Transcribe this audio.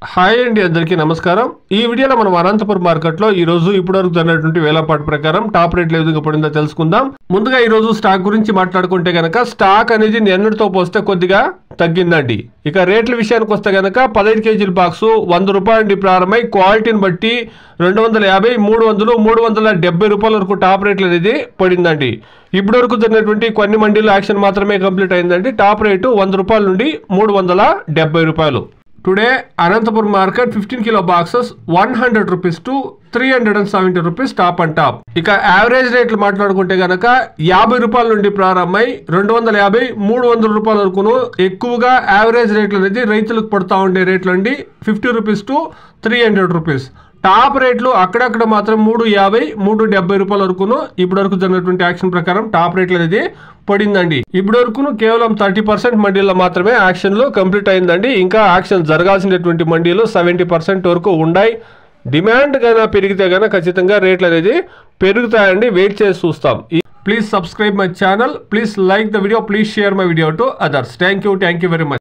Hi అండి, అందరికీ నమస్కారం. ఈ వీడియోలో మనం అనంతపురం మార్కెట్లో ఈ రోజు ఇప్పటివరకు జరిగినటువంటి వేలంపాటు ప్రకారం టాప్ రేట్లు ఏ విధంగా పడిందో తెలుసుకుందాం. ముందుగా ఈ రోజు స్టాక్ గురించి మాట్లాడుకుంటే గనక స్టాక్ అనేది నిన్నటితో పోస్తే కొద్దిగా తగ్గిందండి. ఇక రేట్ల విషయానికి వస్తే గనక 15 కేజీల బాక్సు 100 రూపాయల నుండి ప్రారంభమై క్వాలిటీని బట్టి 250, 300, 370 రూపాయల వరకు టాప్ రేట్లు అనేది పడిందండి. ఇప్పటి వరకు జరిగినటువంటి కొన్ని మండీలో యాక్షన్ మాత్రమే కంప్లీట్ అయిందండి. టాప్ రేటు 100 రూపాయల నుండి 370 రూపాయలు. Today Anantapur market 15 kilo boxes 100 rupees to 370 rupees top and top. ఇక యావరేజ్ రేట్లు మాట్లాడుకుంటే గనక 50 రూపాయల నుండి ప్రారంభమై 250, 300 రూపాయల వరకును ఎక్కువగా యావరేజ్ రేట్లు అనేది రైతులకు పడుతూ ఉండే రేట్లు అండి. 50 రూపీస్ టు 300 రూపీస్. టాప్ రేట్లు అక్కడక్కడ మాత్రం 350, 370 రూపాయల వరకును ఇప్పటి వరకు జరిగినటువంటి యాక్షన్ ప్రకారం టాప్ రేట్లు అనేది పడిందండి. ఇప్పటి వరకును కేవలం 30% మండీల్లో మాత్రమే యాక్షన్లు కంప్లీట్ అయిందండి. ఇంకా యాక్షన్ జరగాల్సినటువంటి మండీలు 70% వరకు ఉన్నాయి. డిమాండ్ కన్నా పెరిగితే కనుక ఖచ్చితంగా రేట్లు అనేది పెరుగుతాయండి. వెయిట్ చేసి చూస్తాం. Please subscribe my channel, please like the video, please share my video to others. Thank you very much.